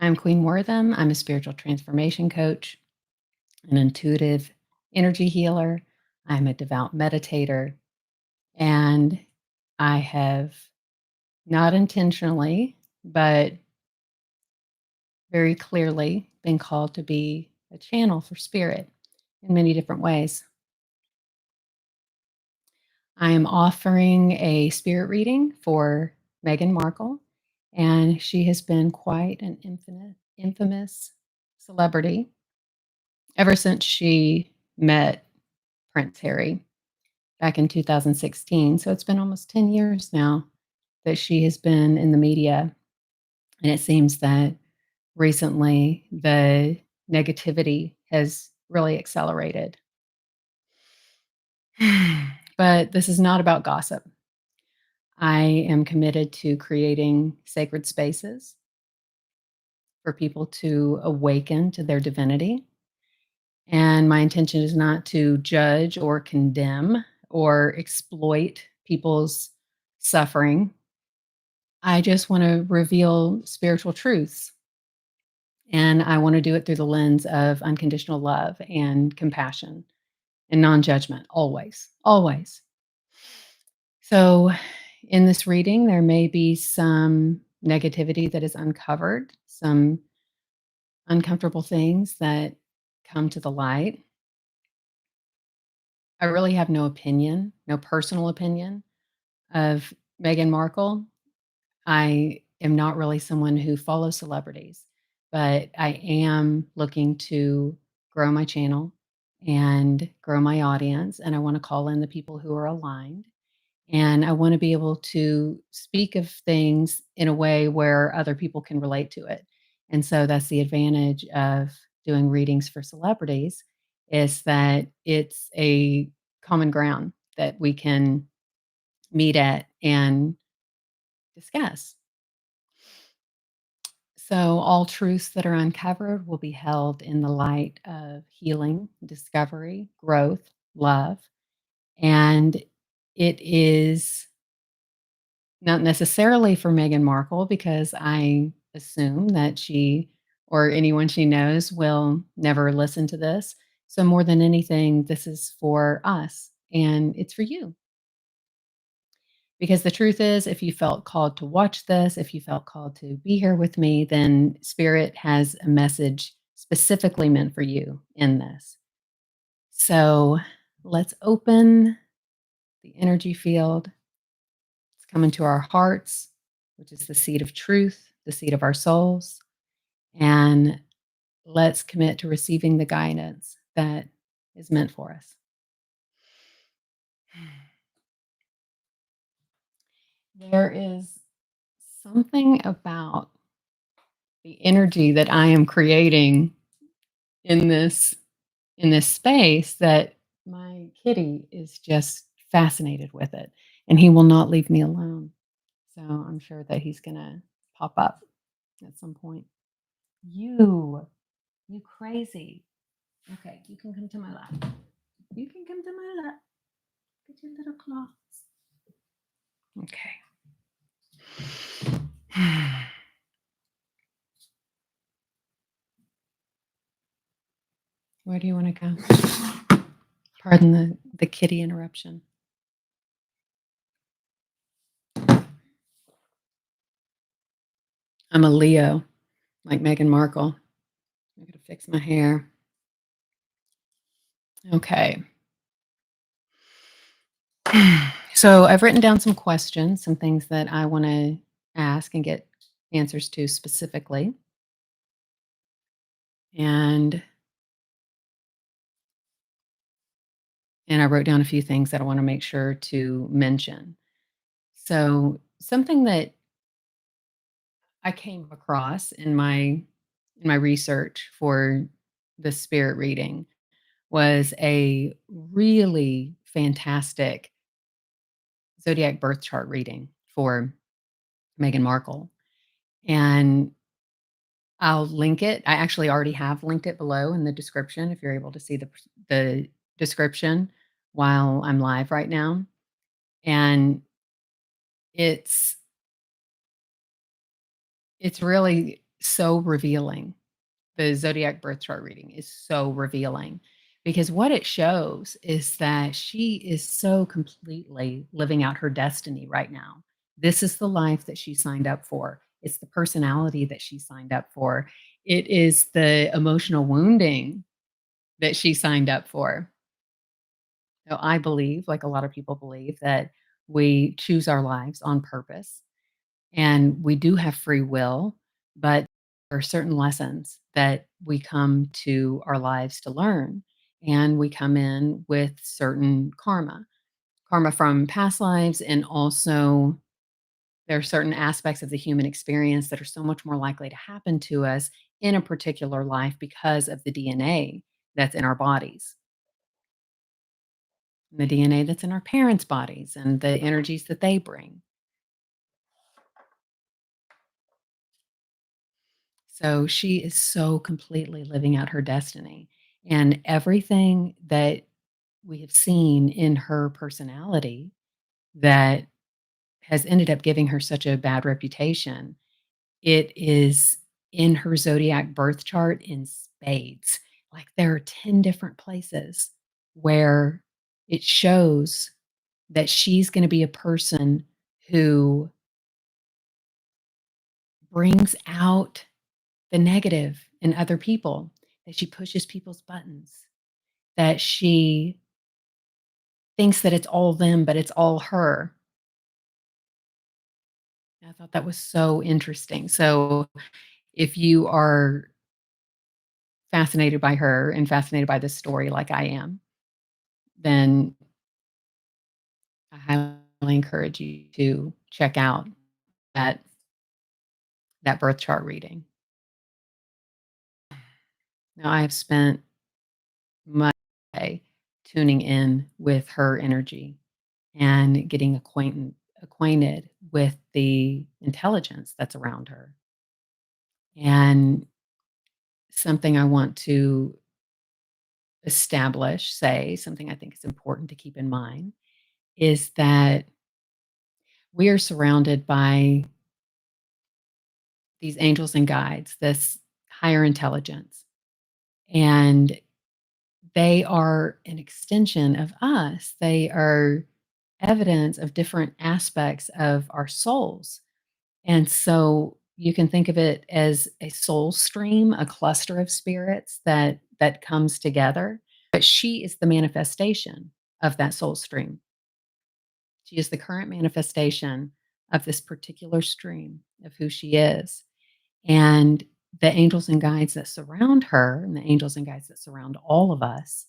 I'm Queen Wortham. I'm a spiritual transformation coach, an intuitive energy healer. I'm a devout meditator, and I have not intentionally, but very clearly been called to be a channel for spirit in many different ways. I am offering a spirit reading for Meghan Markle, and she has been quite an infamous celebrity ever since she met Prince Harry back in 2016. So it's been almost 10 years now that she has been in the media. And it seems that recently the negativity has really accelerated. But this is not about gossip. I am committed to creating sacred spaces for people to awaken to their divinity. And my intention is not to judge or condemn or exploit people's suffering. I just want to reveal spiritual truths. And I want to do it through the lens of unconditional love and compassion and non judgment, always, always. So, in this reading, there may be some negativity that is uncovered, some uncomfortable things that come to the light. I really have no opinion, no personal opinion of Meghan Markle. I am not really someone who follows celebrities, but I am looking to grow my channel and grow my audience. And I want to call in the people who are aligned. And I want to be able to speak of things in a way where other people can relate to it. And so that's the advantage of doing readings for celebrities is that it's a common ground that we can meet at and discuss. So, all truths that are uncovered will be held in the light of healing, discovery, growth, love. And it is not necessarily for Meghan Markle because I assume that she or anyone she knows will never listen to this. So, more than anything, this is for us and it's for you. Because the truth is, if you felt called to watch this, if you felt called to be here with me, then Spirit has a message specifically meant for you in this. So let's open the energy field. Let's come into our hearts, which is the seat of truth, the seat of our souls. And let's commit to receiving the guidance that is meant for us. There is something about the energy that I am creating in this space that my kitty is just fascinated with it, and he will not leave me alone. So I'm sure that he's gonna pop up at some point. You, you crazy. Okay, you can come to my lap. You can come to my lap. Get your little claws. Okay. Where do you want to go? Pardon the kitty interruption. I'm a Leo, like Meghan Markle. I gotta fix my hair. Okay. So I've written down some questions, some things that I want to ask and get answers to specifically. And and I wrote down a few things that I want to make sure to mention. So something that I came across in my research for the spirit reading was a really fantastic zodiac birth chart reading for Meghan Markle. And I'll link it. I actually already have linked it below in the description if you're able to see the description while I'm live right now. And it's it's really so revealing. The Zodiac birth chart reading is so revealing because what it shows is that she is so completely living out her destiny right now. This is the life that she signed up for. It's the personality that she signed up for. It is the emotional wounding that she signed up for. So I believe, like a lot of people believe, that we choose our lives on purpose and we do have free will, but there are certain lessons that we come to our lives to learn. And we come in with certain karma from past lives. And also, there are certain aspects of the human experience that are so much more likely to happen to us in a particular life because of the DNA that's in our bodies, and the DNA that's in our parents' bodies, and the energies that they bring. So she is so completely living out her destiny. And everything that we have seen in her personality that has ended up giving her such a bad reputation, it is in her zodiac birth chart in spades. Like there are 10 different places where it shows that she's going to be a person who brings out the negative in other people, that she pushes people's buttons, that she thinks that it's all them, but it's all her. I thought that was so interesting. So, if you are fascinated by her and fascinated by this story like I am, then I highly encourage you to check out that that birth chart reading. Now, I have spent my day tuning in with her energy and getting acquainted with the intelligence that's around her. And something I want to something I think is important to keep in mind is that we are surrounded by these angels and guides, this higher intelligence, and they are an extension of us. They are evidence of different aspects of our souls. And so you can think of it as a soul stream, a cluster of spirits that comes together. But she is the manifestation of that soul stream. She is the current manifestation of this particular stream of who she is. And the angels and guides that surround her and the angels and guides that surround all of us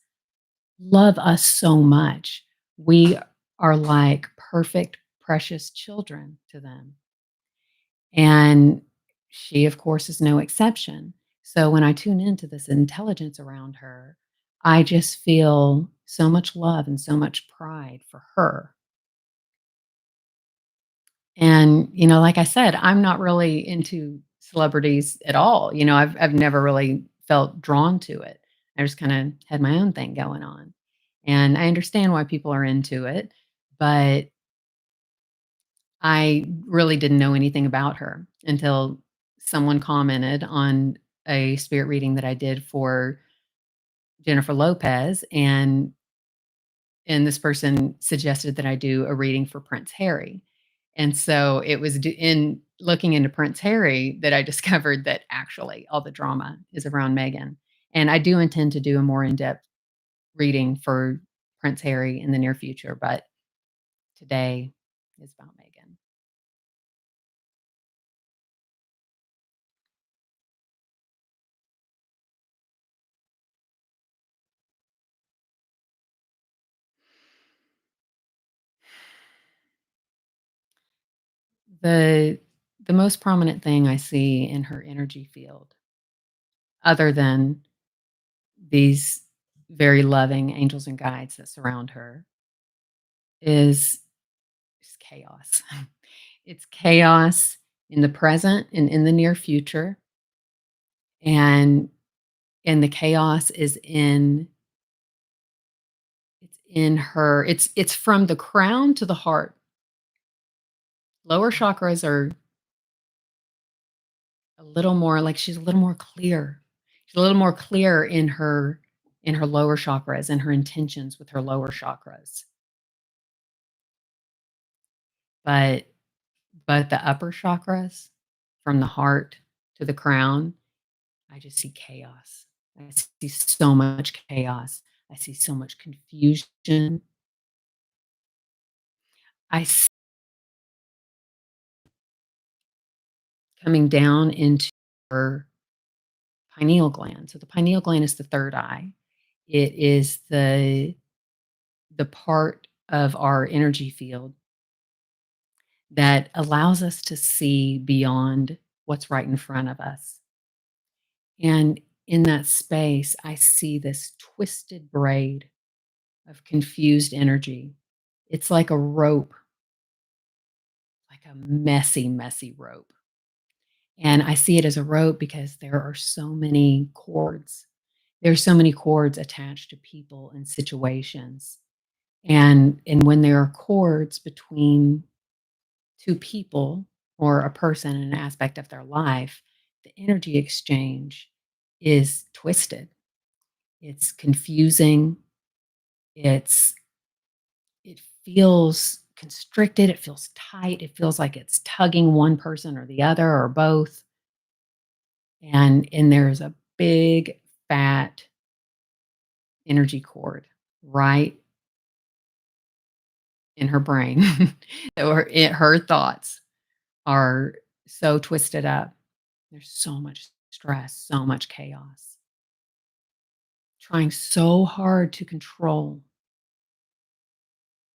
love us so much. We are like perfect, precious children to them. And she, of course, is no exception. So when I tune into this intelligence around her, I just feel so much love and so much pride for her. And, like I said, I'm not really into celebrities at all. I've never really felt drawn to it. I just kind of had my own thing going on. And I understand why people are into it, but I really didn't know anything about her until someone commented on a spirit reading that I did for Jennifer Lopez, and this person suggested that I do a reading for Prince Harry. And so it was in looking into Prince Harry that I discovered that actually all the drama is around Meghan. And I do intend to do a more in-depth reading for Prince Harry in the near future, but today is about Meghan. The the most prominent thing I see in her energy field, other than these very loving angels and guides that surround her, is just chaos. It's chaos in the present and in the near future, and the chaos is in her. It's from the crown to the heart. Lower chakras are little more like she's a little more clear. She's a little more clear in her lower chakras and her intentions with her lower chakras. But the upper chakras, from the heart to the crown, I just see chaos. I see so much chaos. I see so much confusion. I see coming down into her pineal gland. So the pineal gland is the third eye. It is the part of our energy field that allows us to see beyond what's right in front of us. And in that space, I see this twisted braid of confused energy. It's like a rope, like a messy, messy rope. And I see it as a rope because there are so many cords. There's so many cords attached to people and situations. And when there are cords between two people or a person and an aspect of their life, the energy exchange is twisted. It's confusing. It's it feels constricted, it feels tight, it feels like it's tugging one person or the other or both. And there's a big fat energy cord right in her brain. Her thoughts are so twisted up. There's so much stress, so much chaos. Trying so hard to control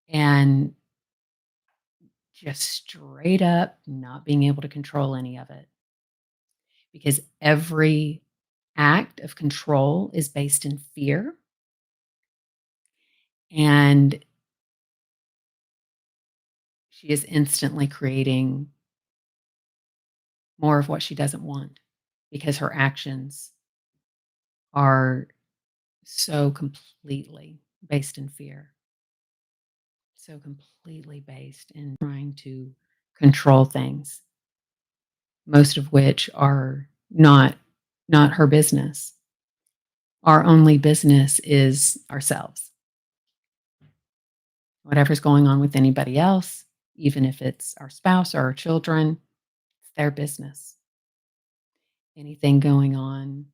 and just straight up not being able to control any of it. Because every act of control is based in fear. And she is instantly creating more of what she doesn't want because her actions are so completely based in fear, so completely based in trying to control things, most of which are not her business. Our only business is ourselves. Whatever's going on with anybody else, even if it's our spouse or our children, it's their business. Anything going on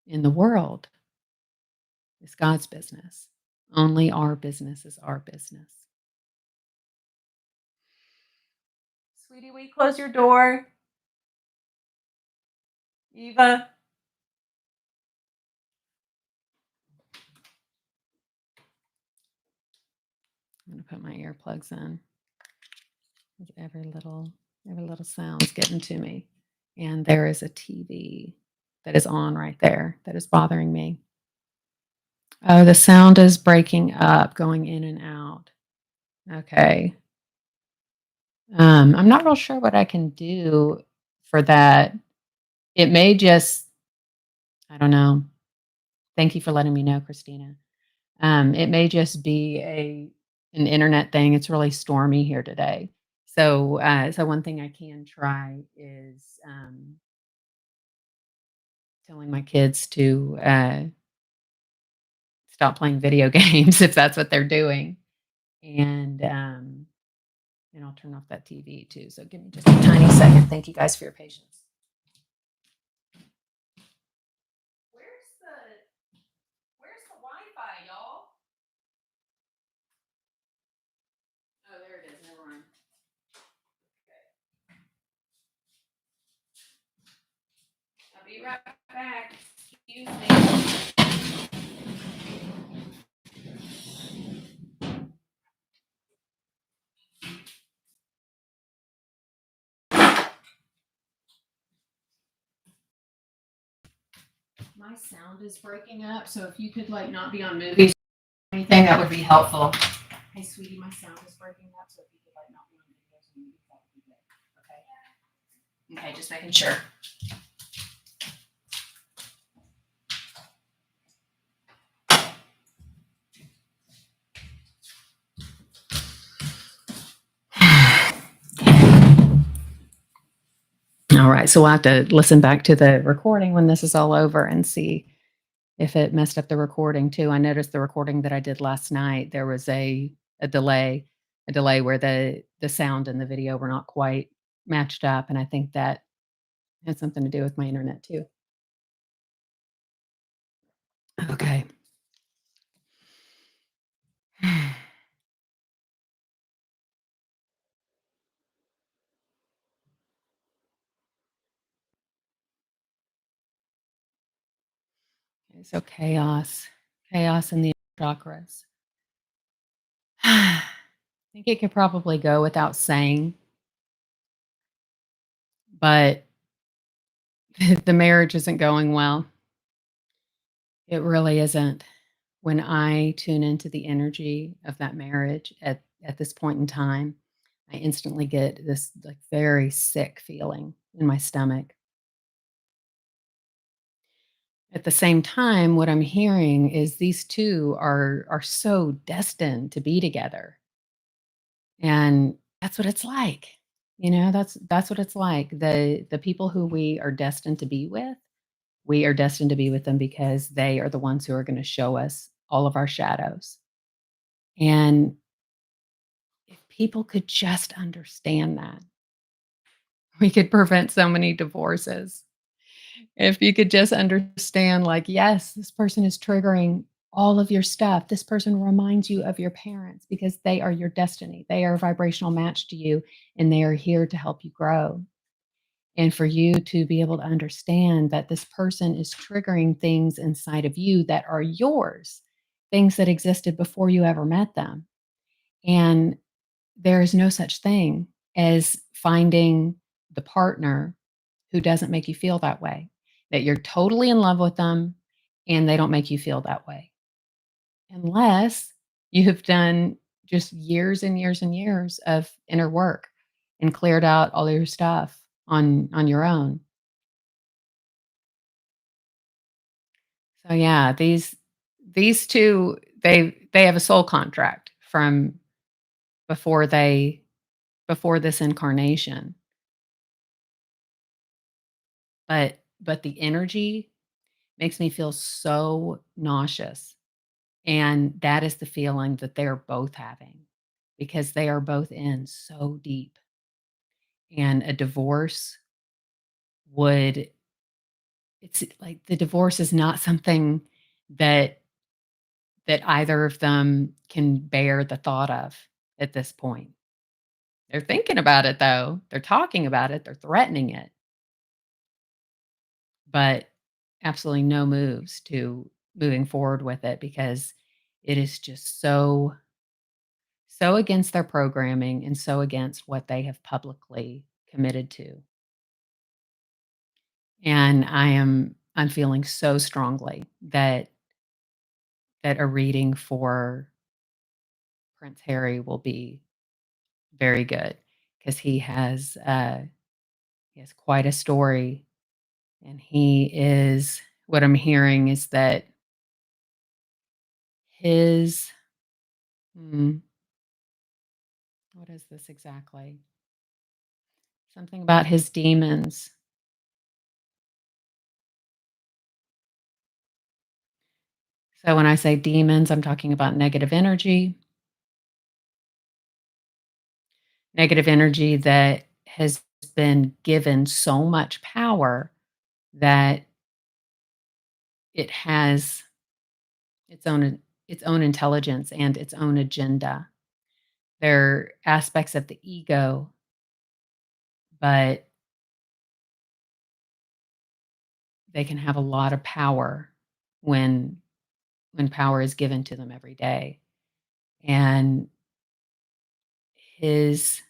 in the world is God's business. Only our business is our business. Sweetie, will you close your door? Eva? I'm going to put my earplugs in. Every little sound's getting to me. And there is a TV that is on right there that is bothering me. Oh, the sound is breaking up, going in and out. Okay. I'm not real sure what I can do for that. It may just, I don't know. Thank you for letting me know, Christina. It may just be an internet thing. It's really stormy here today. So one thing I can try is telling my kids to stop playing video games if that's what they're doing, and I'll turn off that TV too. So give me just a tiny second. Thank you guys for your patience. Where's the Wi-Fi, y'all? Oh, there it is. Never mind. Okay. I'll be right back. Excuse me. My sound is breaking up, so if you could not be on movies or anything, that would be helpful. Hey, sweetie, my sound is breaking up, so if you could not be on videos or movies, that would be good. Okay. Okay, just making sure. All right, so we'll have to listen back to the recording when this is all over and see if it messed up the recording too. I noticed the recording that I did last night, there was a delay, a delay where the sound and the video were not quite matched up, and I think that had something to do with my internet too. Okay. Okay, so chaos in the chakras. I think it could probably go without saying, but the marriage isn't going well. It really isn't. When I tune into the energy of that marriage at this point in time, I instantly get this like very sick feeling in my stomach. At the same time, what I'm hearing is these two are so destined to be together. And that's what it's like. That's what it's like. The people who we are destined to be with, we are destined to be with them because they are the ones who are going to show us all of our shadows. And if people could just understand that, we could prevent so many divorces. If you could just understand, like, yes, this person is triggering all of your stuff. This person reminds you of your parents because they are your destiny. They are a vibrational match to you and they are here to help you grow. And for you to be able to understand that this person is triggering things inside of you that are yours, things that existed before you ever met them. And there is no such thing as finding the partner who doesn't make you feel that way, that you're totally in love with them and they don't make you feel that way. Unless you have done just years and years and years of inner work and cleared out all your stuff on your own. So yeah, these two they have a soul contract from before they before this incarnation. But the energy makes me feel so nauseous, and that is the feeling that they're both having because they are both in so deep, and a divorce would it's like the divorce is not something that either of them can bear the thought of at this point. They're thinking about it though. They're talking about it, they're threatening it, but absolutely no moves to moving forward with it because it is just so against their programming and so against what they have publicly committed to. And I'm feeling so strongly that a reading for Prince Harry will be very good because he has quite a story, and he is what I'm hearing is that his hmm, what is this exactly? Something about his demons. So when I say demons, I'm talking about negative energy that has been given so much power that it has its own intelligence and its own agenda. They're aspects of the ego, but they can have a lot of power when power is given to them every day. And his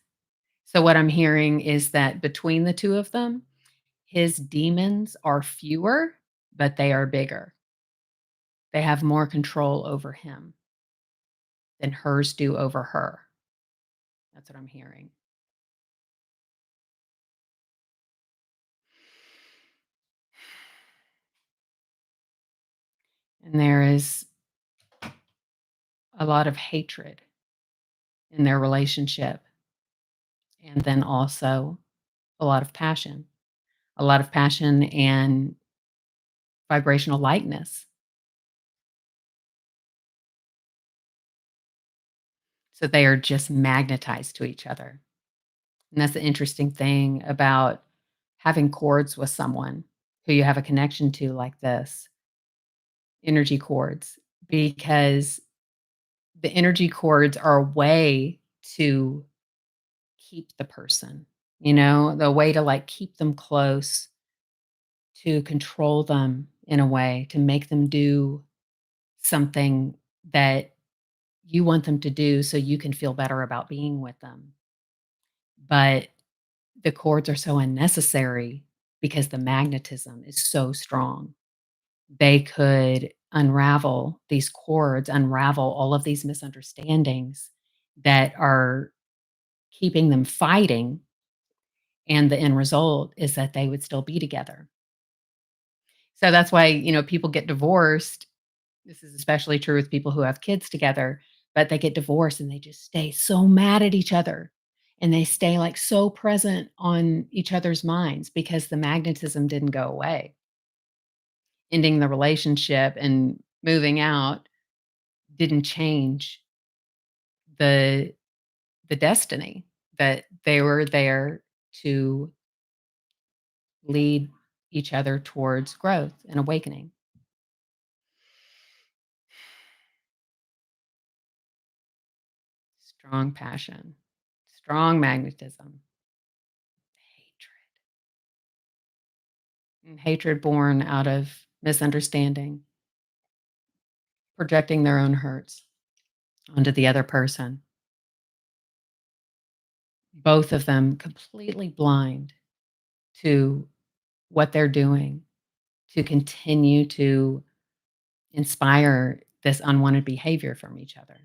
so what I'm hearing is that between the two of them, his demons are fewer, but they are bigger. They have more control over him than hers do over her. That's what I'm hearing. And there is a lot of hatred in their relationship, and then also a lot of passion. a lot of passion and vibrational lightness. So they are just magnetized to each other. And that's the interesting thing about having chords with someone who you have a connection to like this, energy chords, because the energy chords are a way to keep the person, the way to like keep them close, to control them in a way, to make them do something that you want them to do so you can feel better about being with them. But the chords are so unnecessary because the magnetism is so strong. They could unravel these chords, unravel all of these misunderstandings that are keeping them fighting, and the end result is that they would still be together. So that's why, people get divorced. This is especially true with people who have kids together, but they get divorced and they just stay so mad at each other. And they stay like so present on each other's minds because the magnetism didn't go away. Ending the relationship and moving out didn't change the the destiny that they were there to lead each other towards growth and awakening. Strong passion, strong magnetism, hatred, and hatred born out of misunderstanding, projecting their own hurts onto the other person. Both of them completely blind to what they're doing to continue to inspire this unwanted behavior from each other.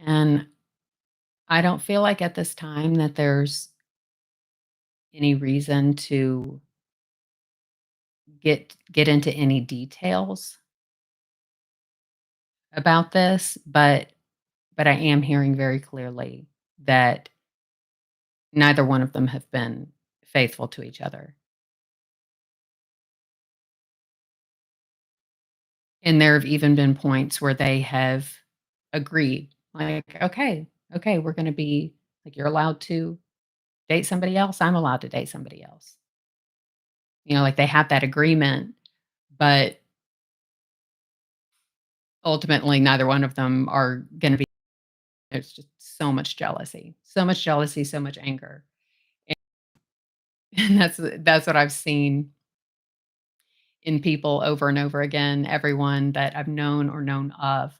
And I don't feel like at this time that there's any reason to get into any details about this, but I am hearing very clearly that neither one of them have been faithful to each other. And there have even been points where they have agreed, like, "Okay, okay, we're gonna be like, you're allowed to date somebody else, I'm allowed to date somebody else." Like, they have that agreement, but ultimately, neither one of them are gonna be there's just so much jealousy, so much anger, and that's what I've seen in people over and over again, everyone that I've known or known of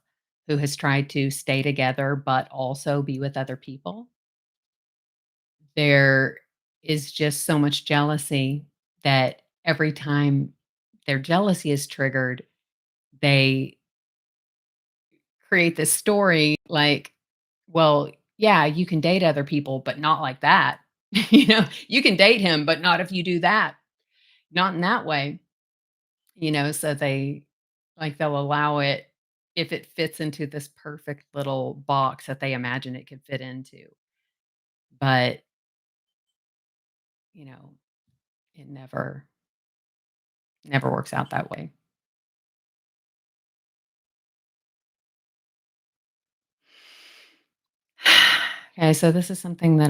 who has tried to stay together, but also be with other people. There is just so much jealousy that every time their jealousy is triggered, they create this story like, well, yeah, you can date other people, but not like that. You can date him, but not if you do that, not in that way. So they'll allow it if it fits into this perfect little box that they imagine it could fit into. But, you know, it never works out that way. Okay, so this is something that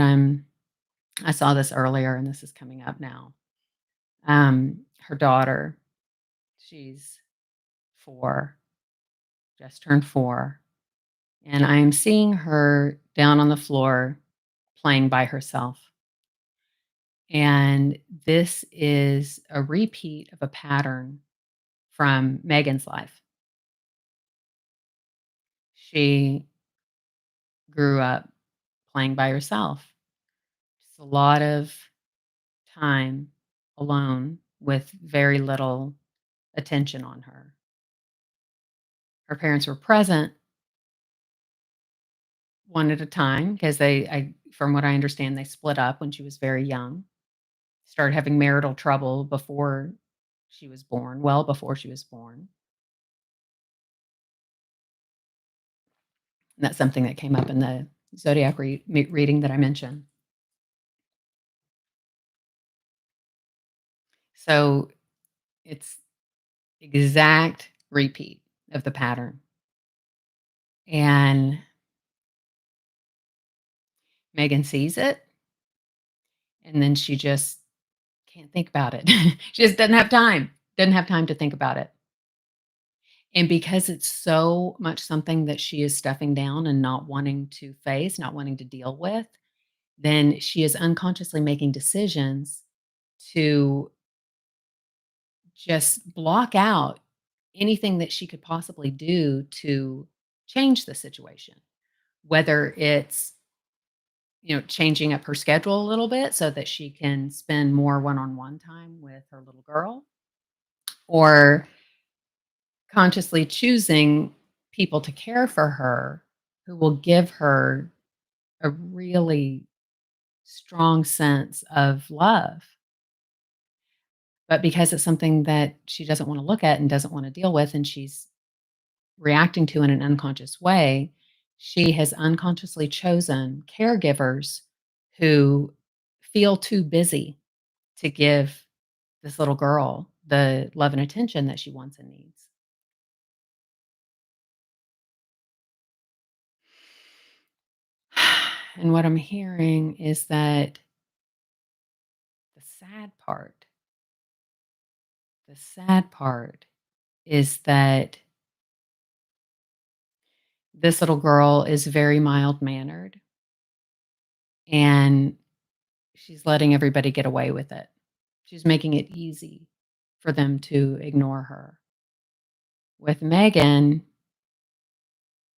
I saw this earlier and this is coming up now. Her daughter, she's 4, just turned 4, and I am seeing her down on the floor playing by herself. And this is a repeat of a pattern from Megan's life. She grew up playing by herself. Just a lot of time alone with very little attention on her. Her parents were present one at a time because from what I understand, they split up when she was very young. Started having marital trouble before she was born, well before she was born. And that's something that came up in the Zodiac reading that I mentioned. So it's exact repeat of the pattern. And Megan sees it, and then she just can't think about it. She just doesn't have time to think about it. And because it's so much something that she is stuffing down and not wanting to face, not wanting to deal with, then she is unconsciously making decisions to just block out anything that she could possibly do to change the situation. Whether it's, changing up her schedule a little bit so that she can spend more one-on-one time with her little girl, or consciously choosing people to care for her who will give her a really strong sense of love. But because it's something that she doesn't wanna look at and doesn't wanna deal with, and she's reacting to in an unconscious way, she has unconsciously chosen caregivers who feel too busy to give this little girl the love and attention that she wants and needs. And what I'm hearing is that the sad part is that this little girl is very mild-mannered, and she's letting everybody get away with it. She's making it easy for them to ignore her. With Megan,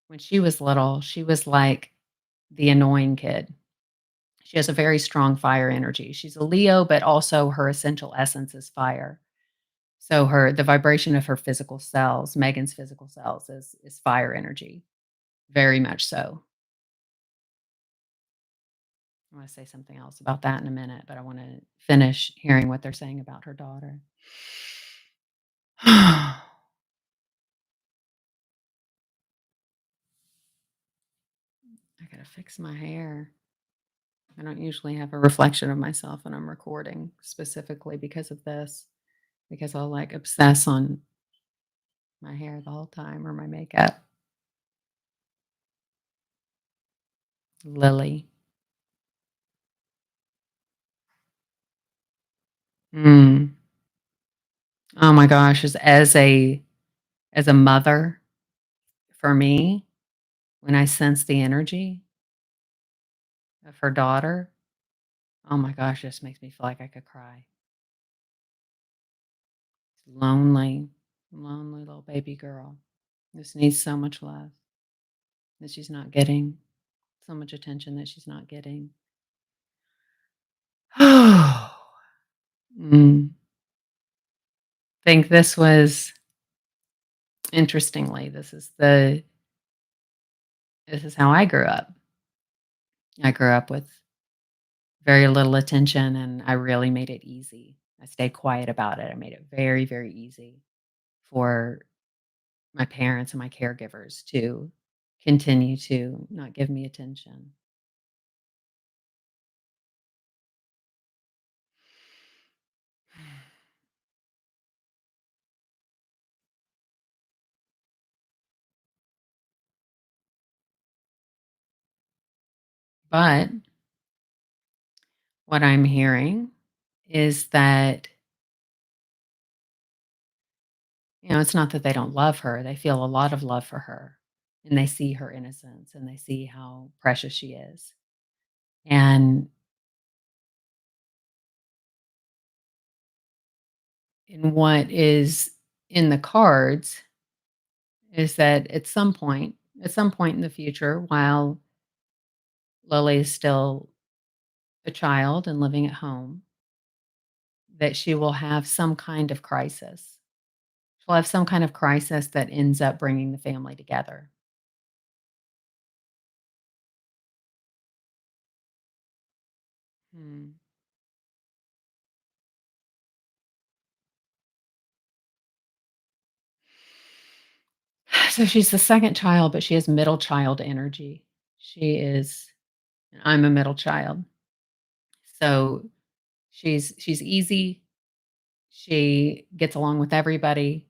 when she was little, she was like the annoying kid. She has a very strong fire energy. She's a Leo, but also her essential essence is fire. So the vibration of her physical cells, Megan's physical cells is fire energy, very much so. I want to say something else about that in a minute, but I want to finish hearing what they're saying about her daughter. I gotta fix my hair. I don't usually have a reflection of myself when I'm recording, specifically because of this, because I'll like obsess on my hair the whole time or my makeup. Lily. Mm. Oh my gosh, as a mother, for me, when I sense the energy of her daughter, oh my gosh, this makes me feel like I could cry. Lonely, lonely little baby girl. Just needs so much love that she's not getting, so much attention that she's not getting. Mm. Think this was interestingly, this is how I grew up. I grew up with very little attention, and I really made it easy. I stayed quiet about it. I made it very, very easy for my parents and my caregivers to continue to not give me attention. But what I'm hearing is that, it's not that they don't love her. They feel a lot of love for her, and they see her innocence, and they see how precious she is. And what is in the cards is that at some point in the future, while Lily is still a child and living at home, that she will have some kind of crisis. She'll have some kind of crisis that ends up bringing the family together. Hmm. So she's the second child, but she has middle child energy. She is I'm a middle child. So she's easy, she gets along with everybody,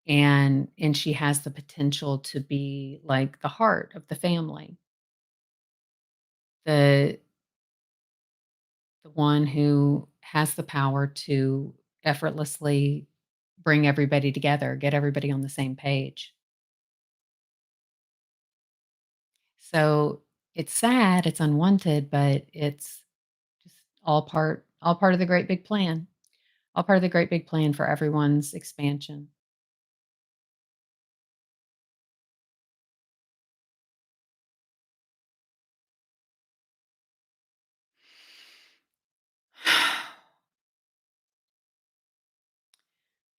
and she has the potential to be like the heart of the family. The the one who has the power to effortlessly bring everybody together, get everybody on the same page. So it's sad, it's unwanted, but it's just all part of the great big plan. All part of the great big plan for everyone's expansion.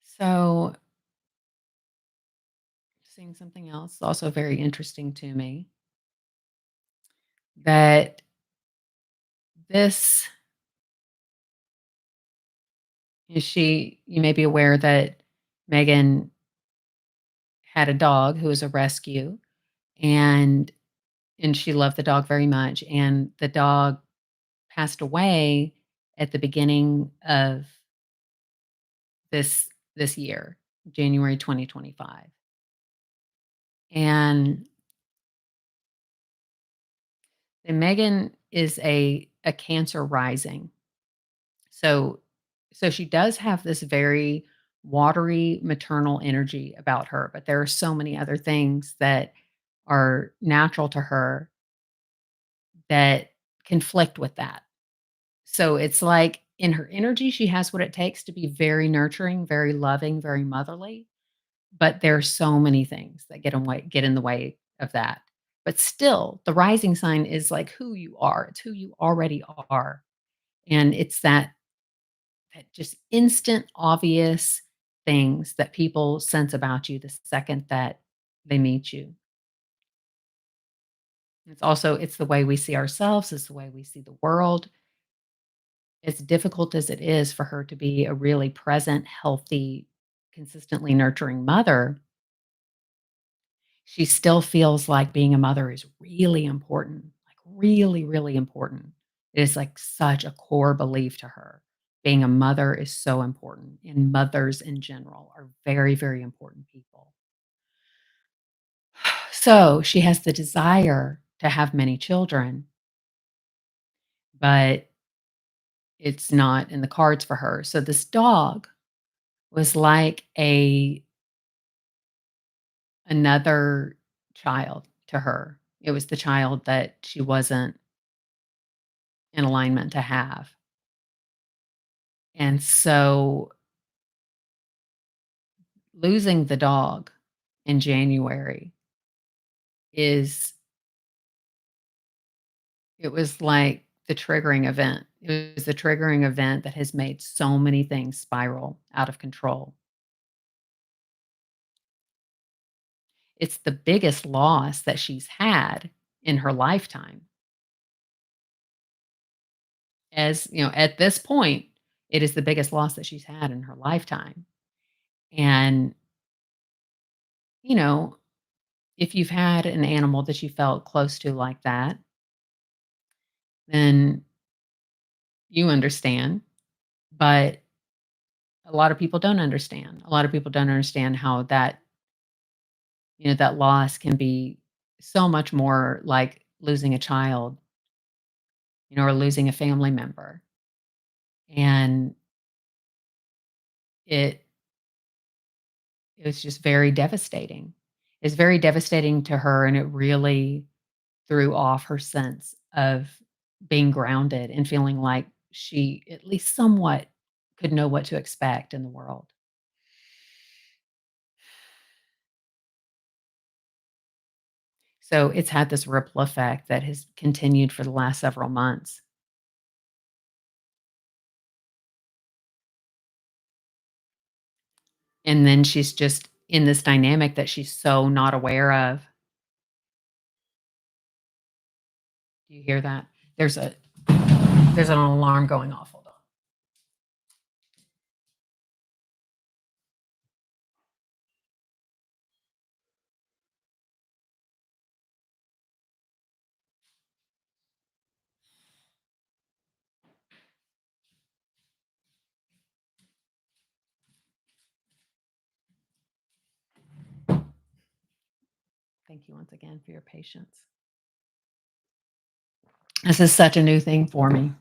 So seeing something else also very interesting to me that this you may be aware that Megan had a dog who was a rescue, and she loved the dog very much, and the dog passed away at the beginning of this year, January 2025. And Megan is a Cancer rising. So she does have this very watery maternal energy about her, but there are so many other things that are natural to her that conflict with that. So it's like in her energy, she has what it takes to be very nurturing, very loving, very motherly, but there are so many things that get in the way of that. But still, the rising sign is like who you are. It's who you already are. And it's that just instant obvious things that people sense about you the second that they meet you. It's the way we see ourselves, it's the way we see the world. As difficult as it is for her to be a really present, healthy, consistently nurturing mother, she still feels like being a mother is really important, like really, really important. It is like such a core belief to her. Being a mother is so important, and mothers in general are very, very important people. So she has the desire to have many children, but it's not in the cards for her. So this dog was like a another child to her. It was the child that she wasn't in alignment to have. And so losing the dog in January is it was like the triggering event. It was the triggering event that has made so many things spiral out of control. It's the biggest loss that she's had in her lifetime. As, at this point, it is the biggest loss that she's had in her lifetime. And, you know, if you've had an animal that you felt close to like that, then you understand. But a lot of people don't understand. A lot of people don't understand how that loss can be so much more like losing a child, or losing a family member. And it it was just very devastating. It's very devastating to her, and it really threw off her sense of being grounded and feeling like she at least somewhat could know what to expect in the world. So it's had this ripple effect that has continued for the last several months. And then she's just in this dynamic that she's so not aware of. Do you hear that? There's a there's an alarm going off. Hold on. Thank you once again for your patience. This is such a new thing for me,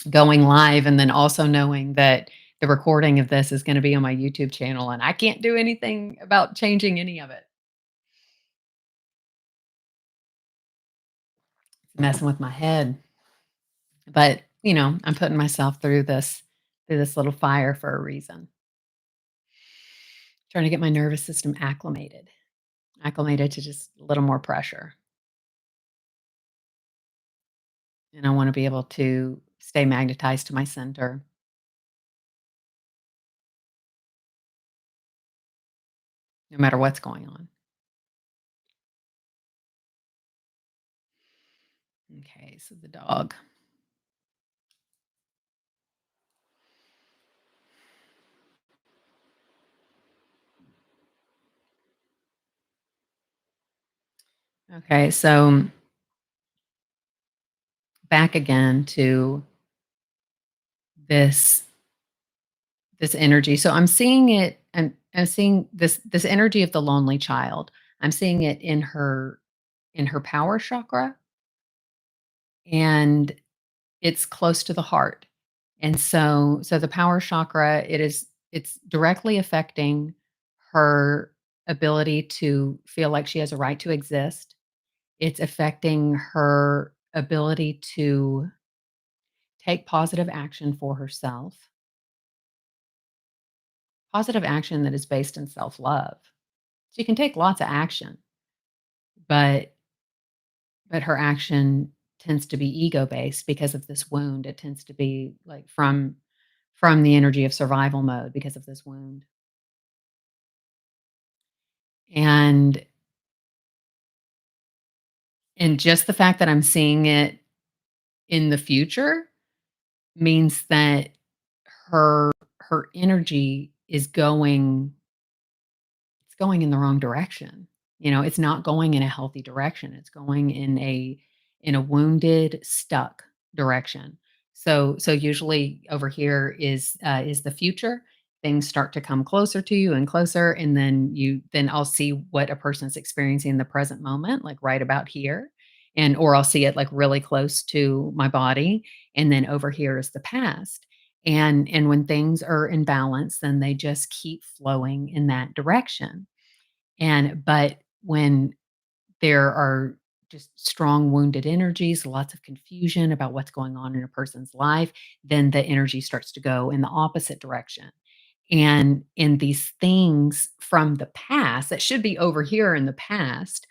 going live and then also knowing that the recording of this is going to be on my YouTube channel and I can't do anything about changing any of it. It's messing with my head. But, I'm putting myself through this little fire for a reason. Trying to get my nervous system acclimated to just a little more pressure. And I want to be able to stay magnetized to my center no matter what's going on. Okay, so the dog. Okay, so back again to this this energy. So I'm seeing it and I'm seeing this energy of the lonely child. I'm seeing it in her power chakra, and it's close to the heart. And so the power chakra, it's directly affecting her ability to feel like she has a right to exist. It's affecting her ability to take positive action for herself, positive action that is based in self-love. She can take lots of action, but her action tends to be ego-based because of this wound. It tends to be like from the energy of survival mode because of this wound. And just the fact that I'm seeing it in the future means that her energy is going it's going in the wrong direction. It's not going in a healthy direction. It's going in a wounded, stuck direction. So usually over here is the future. Things start to come closer to you and closer, and then I'll see what a person's experiencing in the present moment, like right about here, and or I'll see it like really close to my body, and then over here is the past. And when things are in balance, then they just keep flowing in that direction. But when there are just strong wounded energies, lots of confusion about what's going on in a person's life, then the energy starts to go in the opposite direction. And these things from the past that should be over here in the past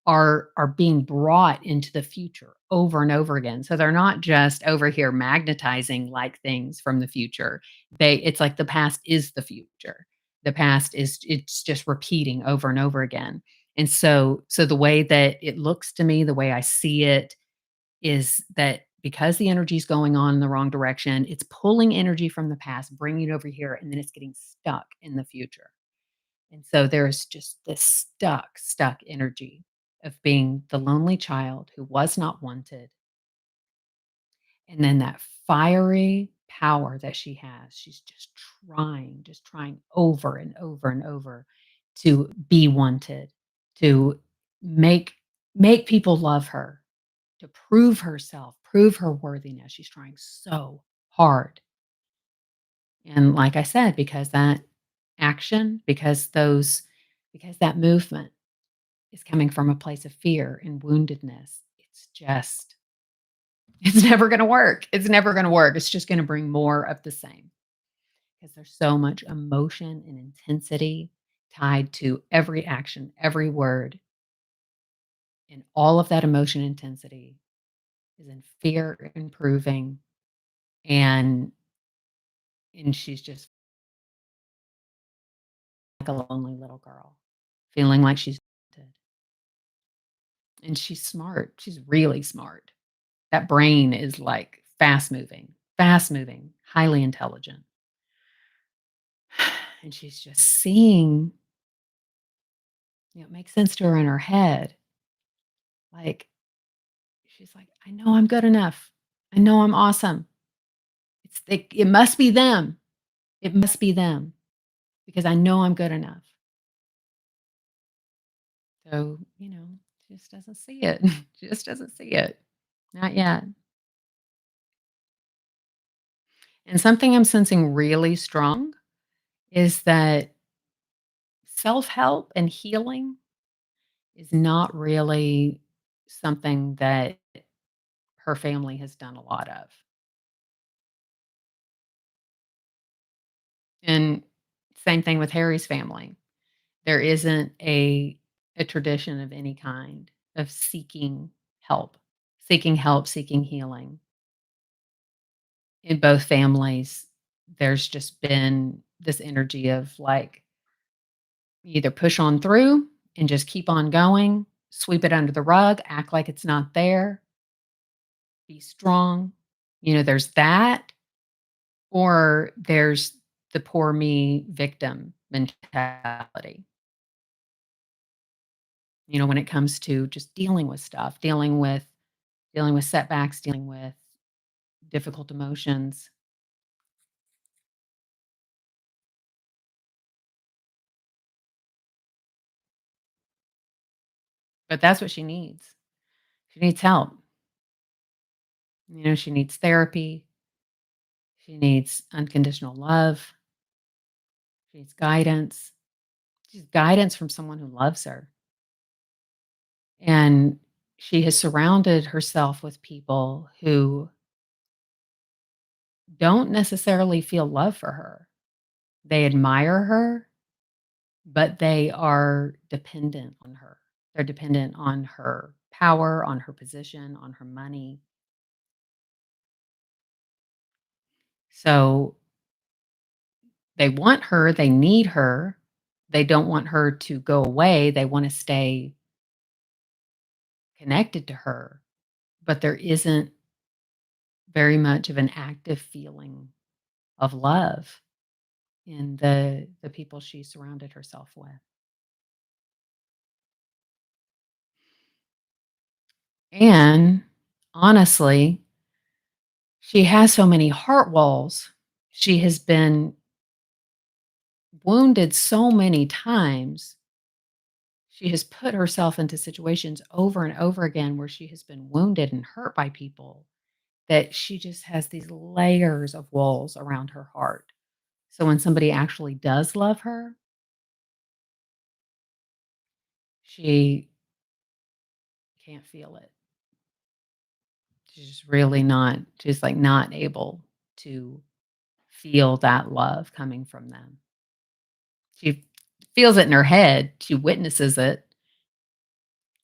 are being brought into the future over and over again. So they're not just over here magnetizing like things from the future. It's like the past is the future. The past is it's just repeating over and over again. And so the way that it looks to me, the way I see it is that because the energy is going on in the wrong direction, it's pulling energy from the past, bringing it over here, and then it's getting stuck in the future. And so there's just this stuck energy of being the lonely child who was not wanted. And then that fiery power that she has, she's just trying over and over and over to be wanted, to make people love her, to prove herself, prove her worthiness. She's trying so hard. And like I said, because that action, because that movement is coming from a place of fear and woundedness, it's never gonna work. It's never gonna work. It's just gonna bring more of the same because there's so much emotion and intensity tied to every action, every word, and all of that emotion intensity is in fear improving, and she's just like a lonely little girl, feeling like she's wanted. And she's smart. She's really smart. That brain is like fast moving, highly intelligent. And she's just seeing, it makes sense to her in her head. Like, she's like, I know I'm good enough. I know I'm awesome. It must be them. It must be them because I know I'm good enough. So, just doesn't see it. Just doesn't see it. Not yet. And something I'm sensing really strong is that self-help and healing is not really something that her family has done a lot of. And same thing with Harry's family. There isn't a tradition of any kind of help, help, seeking healing. In both families, there's just been this energy of like either push on through and just keep on going, sweep it under the rug, act like it's not there, be strong. There's that, or there's the poor me victim mentality. When it comes to just dealing with stuff, dealing with setbacks, dealing with difficult emotions. But that's what she needs. She needs help. She needs therapy. She needs unconditional love. She needs guidance. She needs guidance from someone who loves her. And she has surrounded herself with people who don't necessarily feel love for her. They admire her, but they are dependent on her. They're dependent on her power, on her position, on her money. So they want her, they need her. They don't want her to go away. They want to stay connected to her, but there isn't very much of an active feeling of love in the people she surrounded herself with. And honestly, she has so many heart walls. She has been wounded so many times. She has put herself into situations over and over again where she has been wounded and hurt by people that she just has these layers of walls around her heart. So when somebody actually does love her, she can't feel it. She's really not, she's like not able to feel that love coming from them. She feels it in her head. She witnesses it.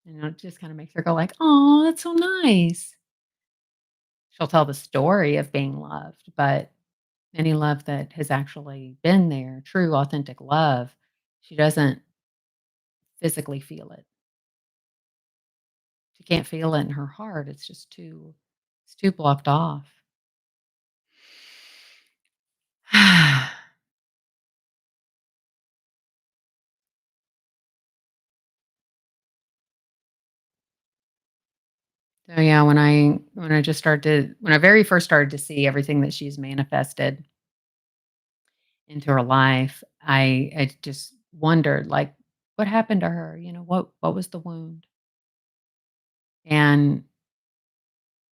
It just kind of makes her go like, "Oh, that's so nice." She'll tell the story of being loved, but any love that has actually been there, true, authentic love, she doesn't physically feel it. She can't feel it in her heart. It's too blocked off. So yeah, when I very first started to see everything that she's manifested into her life, I just wondered like what happened to her? What was the wound? And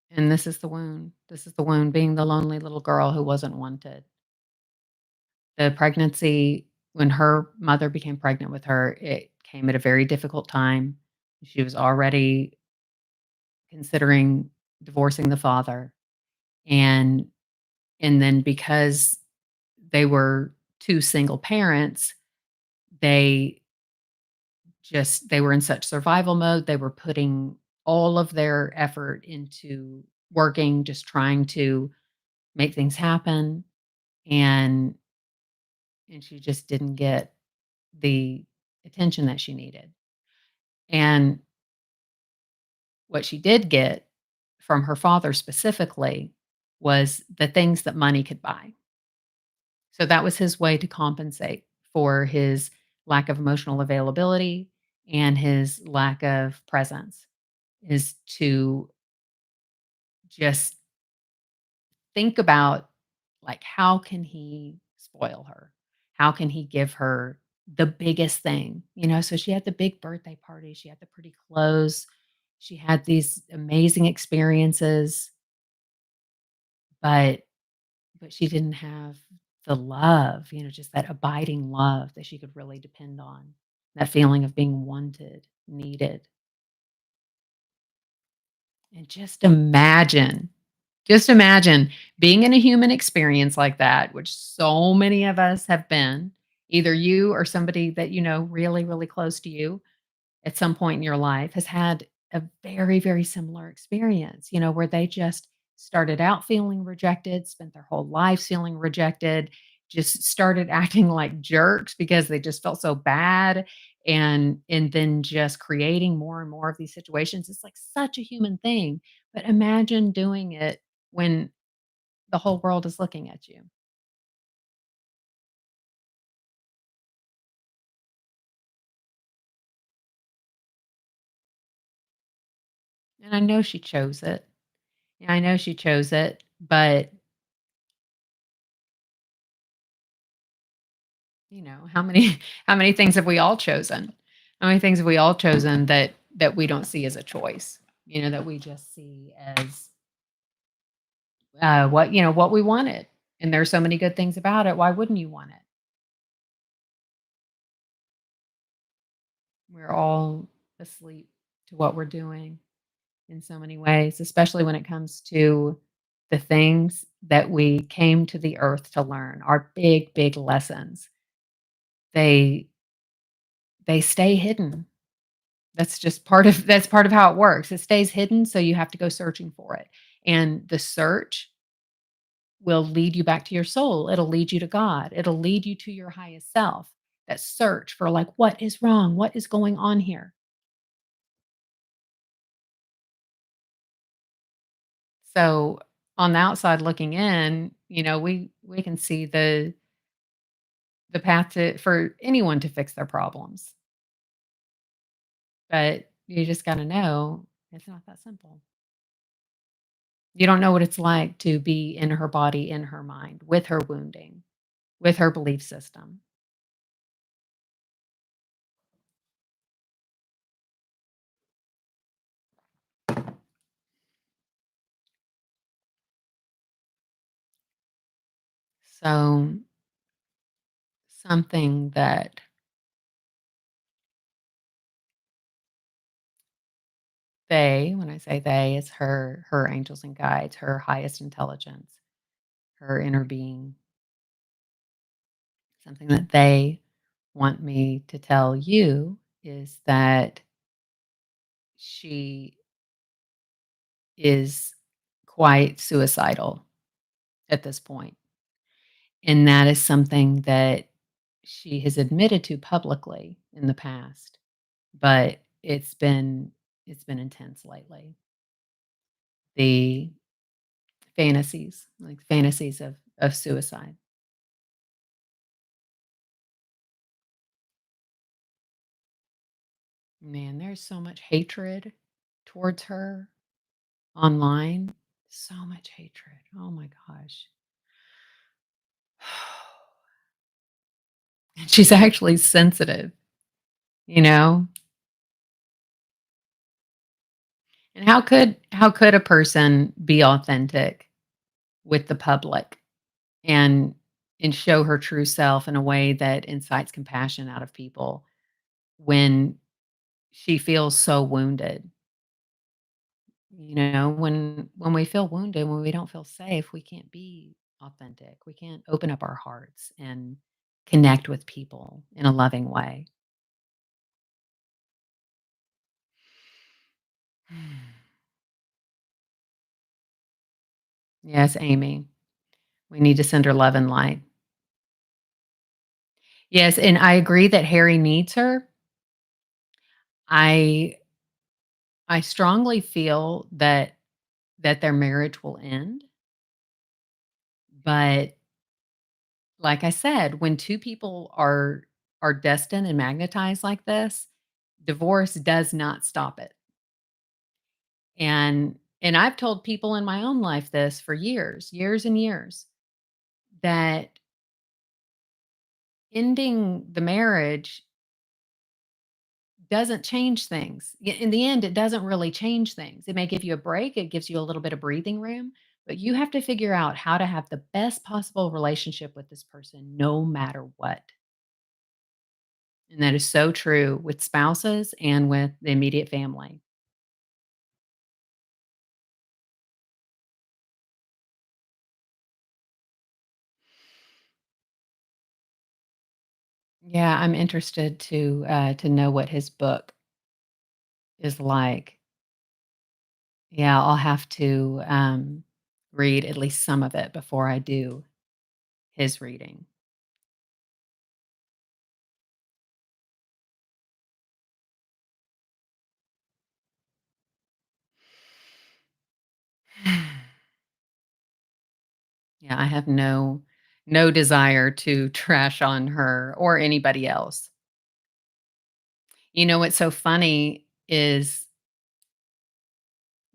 and this is the wound. This is the wound being the lonely little girl who wasn't wanted. The pregnancy when her mother became pregnant with her, it came at a very difficult time. She was already considering divorcing the father and and then because they were 2 single parents, they they were in such survival mode, they were putting all of their effort into working, just trying to make things happen, and she just didn't get the attention that she needed. And what she did get from her father specifically was the things that money could buy. So that was his way to compensate for his lack of emotional availability and his lack of presence is to just think about like how can he spoil her? How can he give her the biggest thing, you know, so she had the big birthday party, she had the pretty clothes, she had these amazing experiences, but she didn't have the love, you know, just that abiding love that she could really depend on. That feeling of being wanted, needed. And just imagine being in a human experience like that, which so many of us have been, either you or somebody that you know really, really close to you at some point in your life has had a very, very similar experience, you know, where they just started out feeling rejected, spent their whole lives feeling rejected, just started acting like jerks because they just felt so bad and then just creating more and more of these situations. It's like such a human thing. But imagine doing it when the whole world is looking at you. And I know she chose it. I know she chose it, but you know, how many how many things have we all chosen? How many things have we all chosen that we don't see as a choice? You know, that we just see as what you know what we wanted, and there's so many good things about it. Why wouldn't you want it? We're all asleep to what we're doing in so many ways, especially when it comes to the things that we came to the earth to learn. Our big, big lessons. They they stay hidden. That's part of how it works. It stays hidden, so you have to go searching for it. And the search will lead you back to your soul. It'll lead you to God. It'll lead you to your highest self. That search for like what is wrong? What is going on here? So on the outside looking in, you know, we can see the path to for anyone to fix their problems. But you just got to know it's not that simple. You don't know what it's like to be in her body, in her mind, with her wounding, with her belief system. So, something that when I say they, it's her angels and guides, her highest intelligence, her inner being, something that they want me to tell you is that she is quite suicidal at this point. And that is something that she has admitted to publicly in the past, but it's been intense lately. The fantasies, like fantasies of suicide. Man, there's so much hatred towards her online. So much hatred. Oh my gosh. And she's actually sensitive, you know? And how could a person be authentic with the public and show her true self in a way that incites compassion out of people when she feels so wounded? You know, when we feel wounded, when we don't feel safe, we can't be authentic. We can't open up our hearts and connect with people in a loving way. Yes, Amy. We need to send her love and light. Yes, and I agree that Harry needs her. I I strongly feel that their marriage will end, but like I said, when 2 people are destined and magnetized like this, divorce does not stop it. And I've told people in my own life this for years, years and years, that ending the marriage doesn't change things. In the end, it doesn't really change things. It may give you a break, it gives you a little bit of breathing room, but you have to figure out how to have the best possible relationship with this person no matter what. And that is so true with spouses and with the immediate family. Yeah, I'm interested to know what his book is like. Yeah, I'll have to read at least some of it before I do his reading. Yeah, I have no desire to trash on her or anybody else. You know what's so funny is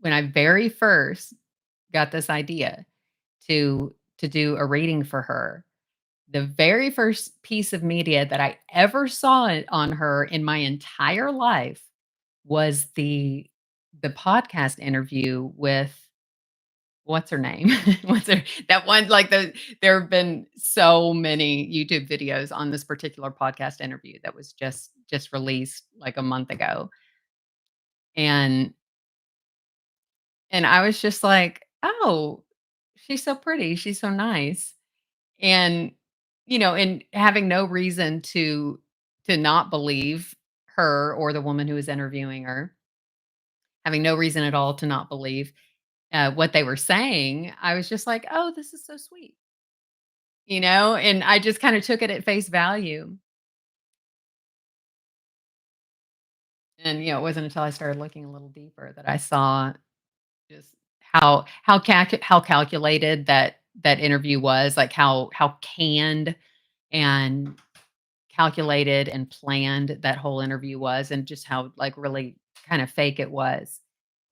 when I very first got this idea to do a reading for her, the very first piece of media that I ever saw it on her in my entire life was the podcast interview with what's her name? What's her that one like there have been so many YouTube videos on this particular podcast interview that was just released like a month ago. And and I was just like, "Oh, she's so pretty. She's so nice." And and having no reason to not believe her or the woman who was interviewing her, having no reason at all to not believe what they were saying, I was just like, "Oh, this is so sweet." And I just kinda took it at face value. And, it wasn't until I started looking a little deeper that I saw just how calculated that interview was, like, how canned and calculated and planned that whole interview was, and just how, like, really kinda fake it was.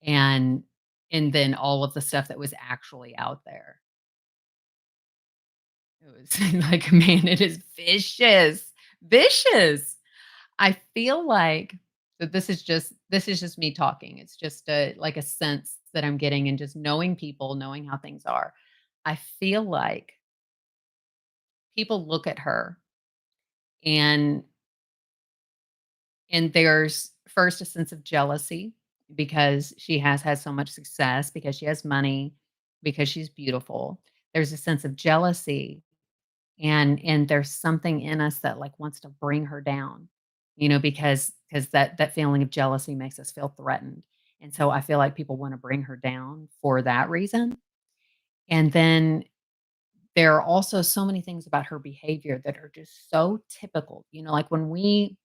And and then all of the stuff that was actually out there. It was like, man, it is vicious, vicious. I feel like that this is just me talking. It's just like a sense that I'm getting and just knowing people, knowing how things are. I feel like people look at her and there's first a sense of jealousy because she has had so much success, because she has money, because she's beautiful. There's a sense of jealousy and there's something in us that like wants to bring her down, because that feeling of jealousy makes us feel threatened. And so I feel like people want to bring her down for that reason. And then there are also so many things about her behavior that are just so typical. Like when we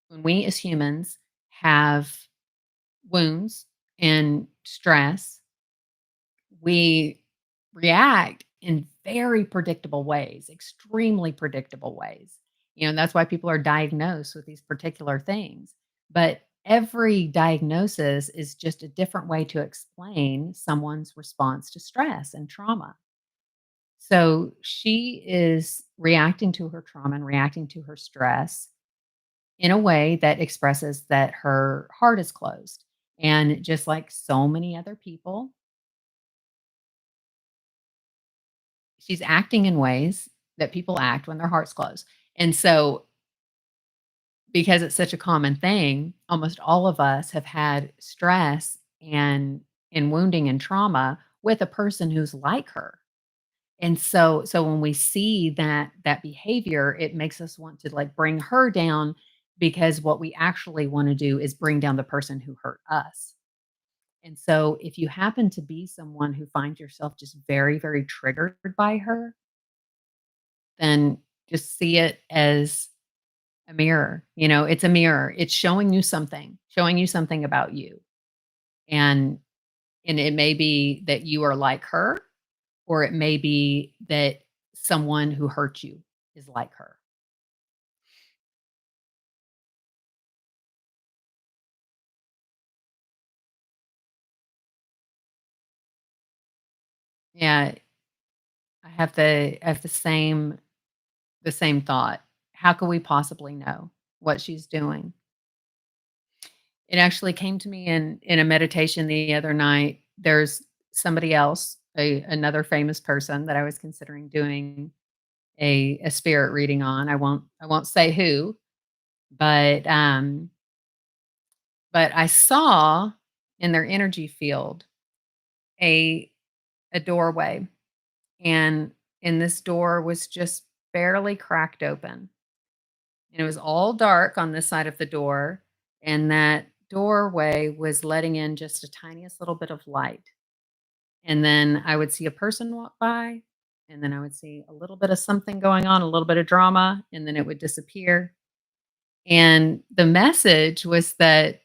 as humans have wounds and stress, we react in very predictable ways, extremely predictable ways. That's why people are diagnosed with these particular things. But every diagnosis is just a different way to explain someone's response to stress and trauma. So she is reacting to her trauma and reacting to her stress in a way that expresses that her heart is closed. And just like so many other people, she's acting in ways that people act when their heart's closed. And so, because it's such a common thing, almost all of us have had stress and wounding and trauma with a person who's like her. And so when we see that behavior, it makes us want to like bring her down because what we actually want to do is bring down the person who hurt us. And so if you happen to be someone who finds yourself just very, very triggered by her, then just see it as a mirror. It's a mirror. It's showing you something about you. And it may be that you are like her, or it may be that someone who hurt you is like her. Yeah, I have the same the same thought. How could we possibly know what she's doing? It actually came to me in a meditation the other night. There's somebody else, another famous person that I was considering doing a spirit reading on. I won't say who, but I saw in their energy field a a doorway, and this door was just barely cracked open. And it was all dark on this side of the door, and that doorway was letting in just a tiniest little bit of light. And then I would see a person walk by, and then I would see a little bit of something going on, a little bit of drama, and then it would disappear. And the message was that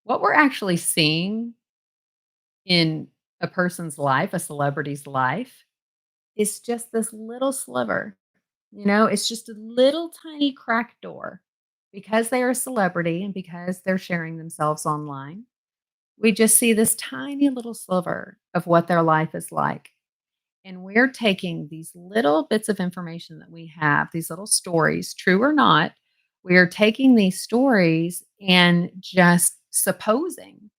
what we're actually seeing in a person's life, a celebrity's life, is just this little sliver. It's just a little tiny cracked door. Because they are a celebrity and because they're sharing themselves online, we just see this tiny little sliver of what their life is like. And we're taking these little bits of information that we have, these little stories, true or not, we are taking these stories and just supposing,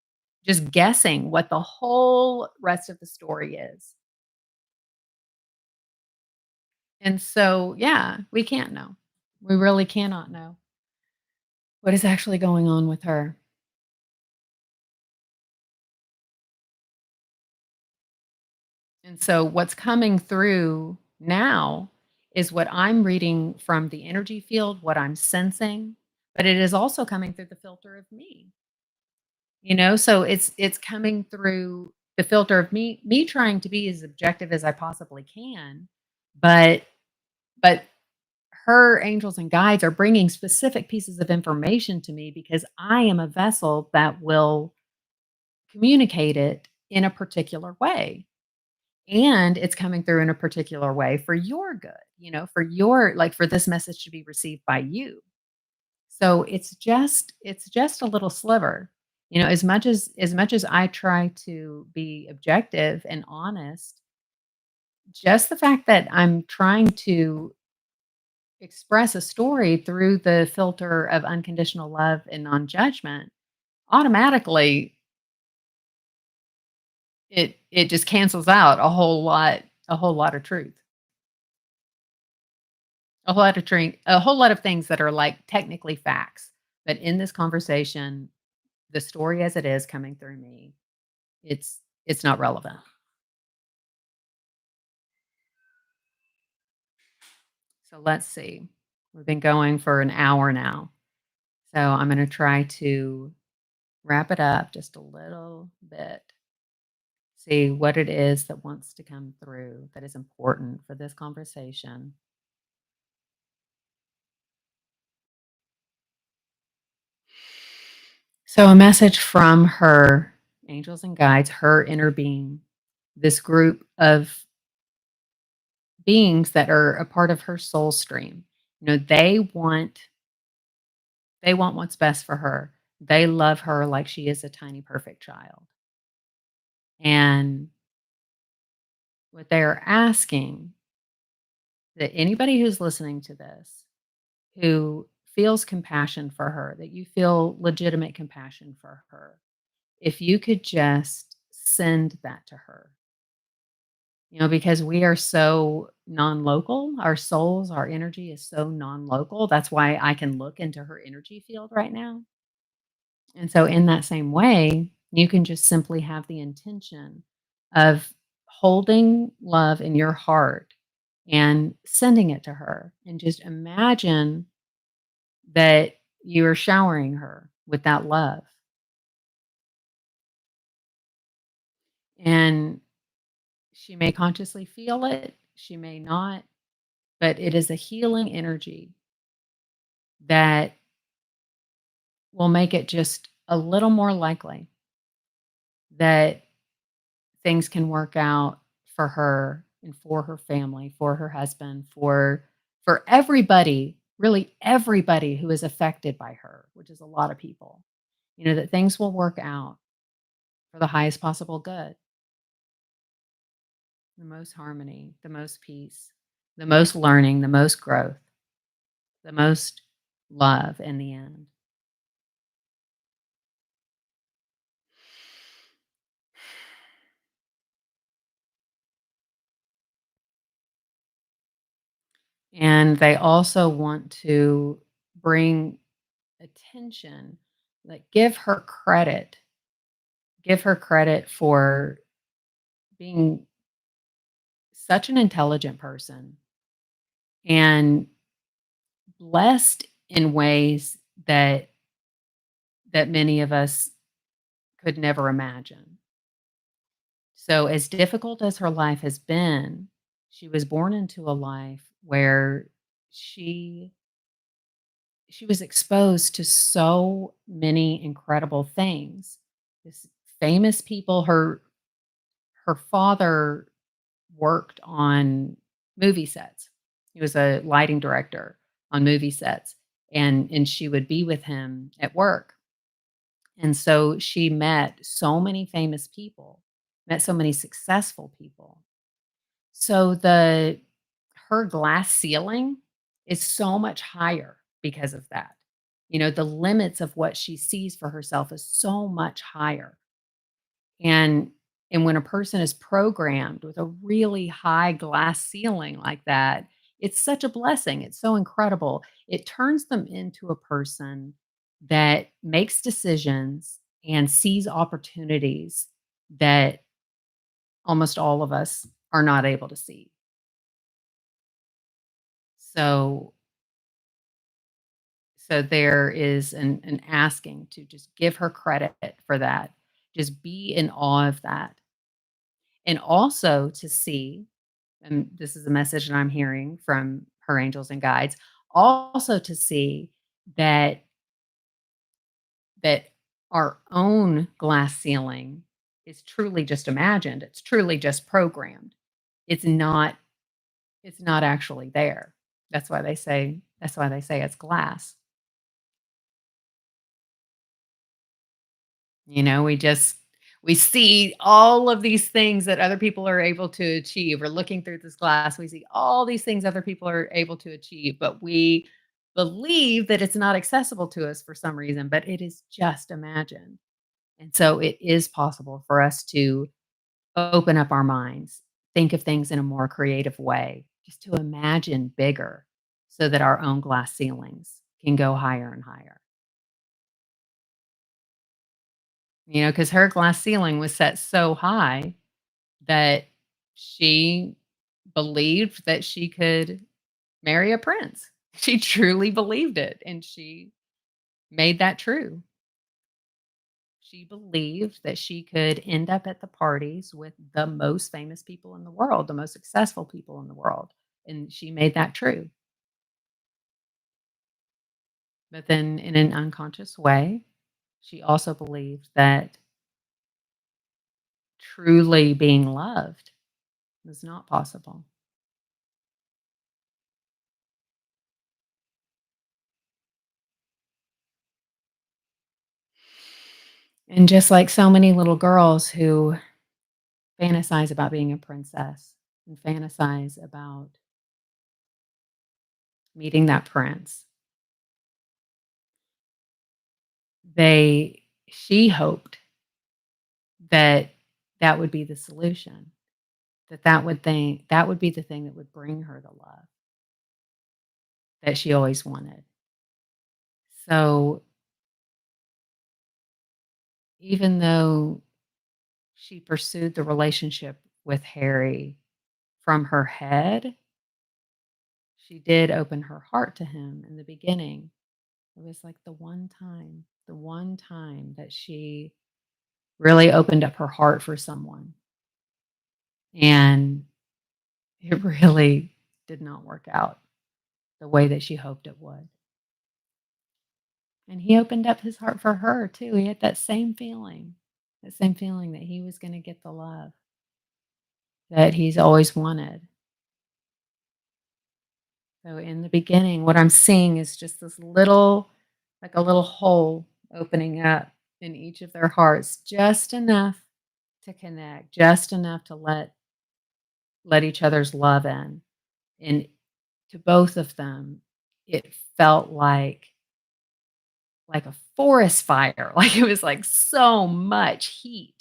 just guessing what the whole rest of the story is. And so, yeah, we can't know. We really cannot know what is actually going on with her. And so what's coming through now is what I'm reading from the energy field, what I'm sensing, but it is also coming through the filter of me. So it's coming through the filter of me trying to be as objective as I possibly can, but but her angels and guides are bringing specific pieces of information to me because I am a vessel that will communicate it in a particular way. And it's coming through in a particular way for your good, for your like for this message to be received by you. So it's just a little sliver. As much as I try to be objective and honest, just the fact that I'm trying to express a story through the filter of unconditional love and non-judgment, automatically it just cancels out a whole lot of truth. A whole lot of things that are, like, technically facts, but in this conversation, the story as it is coming through me, it's not relevant. So let's see. We've been going for an hour now, so I'm gonna try to wrap it up just a little bit, see what it is that wants to come through that is important for this conversation. So a message from her angels and guides, her inner being, this group of beings that are a part of her soul stream. They want what's best for her. They love her like she is a tiny perfect child. And what they're asking that anybody who's listening to this who feels compassion for her, that you feel legitimate compassion for her, if you could just send that to her. Because we are so non-local, our souls, our energy is so non-local. That's why I can look into her energy field right now. And so in that same way, you can just simply have the intention of holding love in your heart and sending it to her and just imagine that you are showering her with that love. And she may consciously feel it, she may not, but it is a healing energy that will make it just a little more likely that things can work out for her and for her family, for her husband, for everybody, really everybody who is affected by her, which is a lot of people. That things will work out for the highest possible good, the most harmony, the most peace. the most learning, the most growth, the most love in the end. And they also want to bring attention, like give her credit for being such an intelligent person and blessed in ways that many of us could never imagine. So as difficult as her life has been, she was born into a life where she she was exposed to so many incredible things. This famous people, her father worked on movie sets. He was a lighting director on movie sets, and she would be with him at work. And so she met so many famous people, met so many successful people. So the her glass ceiling is so much higher because of that. You know, the limits of what she sees for herself is so much higher. And and when a person is programmed with a really high glass ceiling like that, it's such a blessing. It's so incredible. It turns them into a person that makes decisions and sees opportunities that almost all of us are not able to see. So so there is an asking to just give her credit for that. Just be in awe of that. And also to see, and this is a message that I'm hearing from her angels and guides, also to see that that our own glass ceiling is truly just imagined. It's truly just programmed. It's not it's not actually there. That's why they say it's glass. You know, we see all of these things that other people are able to achieve. We're looking through this glass. We see all these things other people are able to achieve, but we believe that it's not accessible to us for some reason, but it is just imagined. And so it is possible for us to open up our minds, think of things in a more creative way, just to imagine bigger so that our own glass ceilings can go higher and higher. You know, because her glass ceiling was set so high that she believed that she could marry a prince. She truly believed it, and she made that true. She believed that she could end up at the parties with the most famous people in the world, the most successful people in the world, and she made that true. But then in an unconscious way, she also believed that truly being loved was not possible. And just like so many little girls who fantasize about being a princess and fantasize about meeting that prince, they she hoped that that would be the solution, that would be the thing that would bring her the love that she always wanted. So, even though she pursued the relationship with Harry from her head, she did open her heart to him in the beginning. It was like the one time that she really opened up her heart for someone, and it really did not work out the way that she hoped it would. And he opened up his heart for her too. He had that same feeling that he was gonna get the love that he's always wanted. So in the beginning, what I'm seeing is just this little, like a little hole opening up in each of their hearts, just enough to connect, just enough to let each other's love in. And to both of them, it felt like a forest fire. Like, it was, like, so much heat,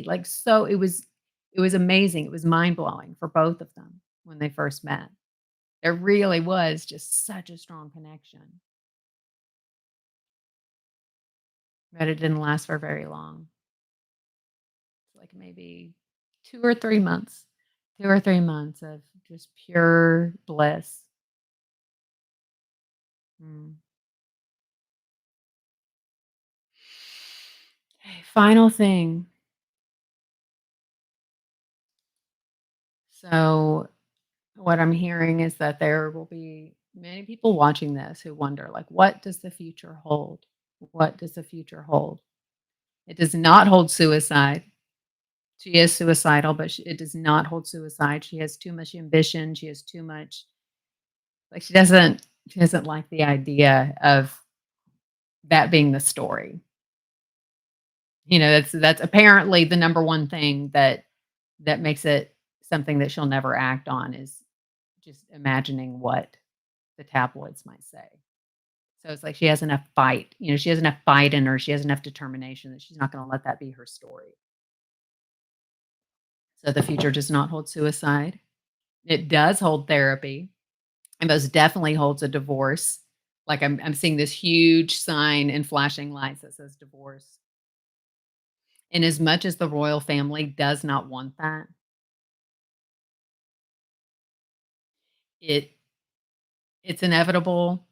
like, so it was amazing. It was mind-blowing for both of them when they first met. There really was just such a strong connection, but it didn't last for very long. Like, maybe 2 or 3 months. 2 or 3 months of just pure bliss. Mm. Okay, final thing. So, what I'm hearing is that there will be many people watching this who wonder, like, what does the future hold? What does the future hold? It does not hold suicide. She is suicidal, but it does not hold suicide. She has too much ambition. She has too much, like, she doesn't like the idea of that being the story. That's apparently the number one thing that makes it something that she'll never act on is just imagining what the tabloids might say. So it's like she has enough fight, she has enough fight in her, she has enough determination that she's not gonna let that be her story. So the future does not hold suicide. It does hold therapy. It most definitely holds a divorce. Like, I'm seeing this huge sign in flashing lights that says divorce. And as much as the royal family does not want that, it it's inevitable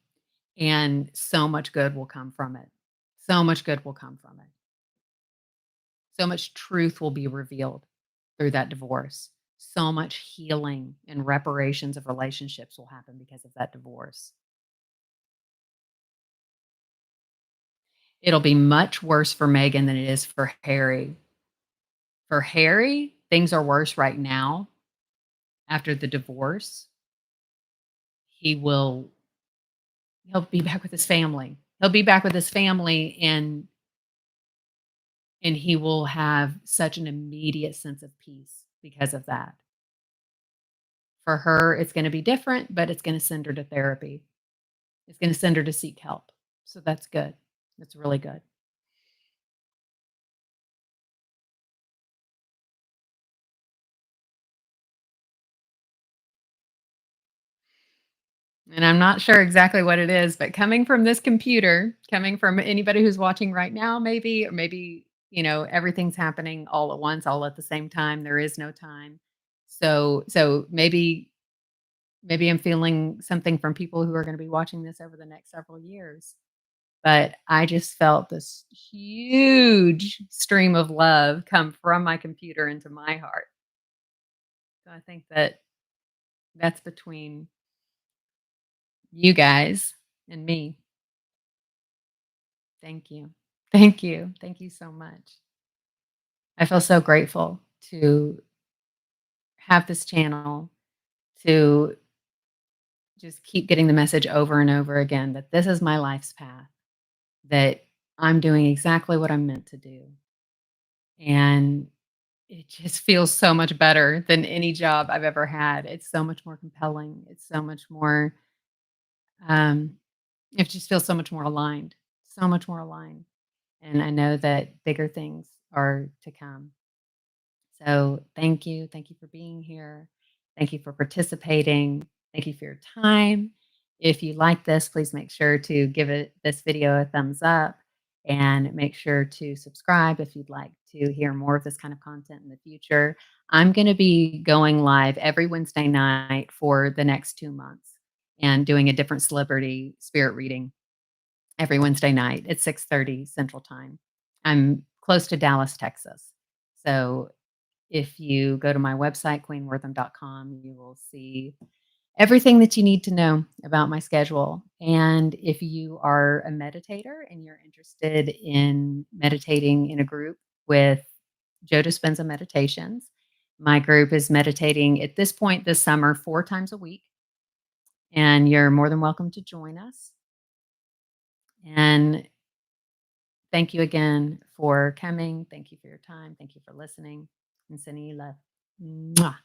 and so much good will come from it. So much good will come from it. So much truth will be revealed through that divorce. So much healing and reparations of relationships will happen because of that divorce. It'll be much worse for Meghan than it is for Harry. For Harry, things are worse right now after the divorce. He will he'll be back with his family. He'll be back with his family and he will have such an immediate sense of peace because of that. For her, it's gonna be different, but it's gonna send her to therapy. It's gonna send her to seek help. So that's good. That's really good. And I'm not sure exactly what it is, but coming from this computer, coming from anybody who's watching right now, maybe, or maybe, everything's happening all at once, all at the same time. There is no time. So maybe I'm feeling something from people who are going to be watching this over the next several years. But I just felt this huge stream of love come from my computer into my heart. So I think that that's between you guys and me. Thank you. Thank you. Thank you so much. I feel so grateful to have this channel, to just keep getting the message over and over again that this is my life's path, that I'm doing exactly what I'm meant to do. And it just feels so much better than any job I've ever had. It's so much more compelling. It's so much more, um, it just feels so much more aligned. And I know that bigger things are to come. So thank you. Thank you for being here. Thank you for participating. Thank you for your time. If you like this, please make sure to give this video a thumbs up and make sure to subscribe if you'd like to hear more of this kind of content in the future. I'm going to be going live every Wednesday night for the next 2 months and doing a different celebrity spirit reading every Wednesday night at 6:30 Central Time. I'm close to Dallas, Texas. So if you go to my website, queenwortham.com, you will see everything that you need to know about my schedule. And if you are a meditator and you're interested in meditating in a group with Joe Dispenza Meditations, my group is meditating at this point this summer 4 times a week. And you're more than welcome to join us. And thank you again for coming. Thank you for your time. Thank you for listening and sending you love. Mwah.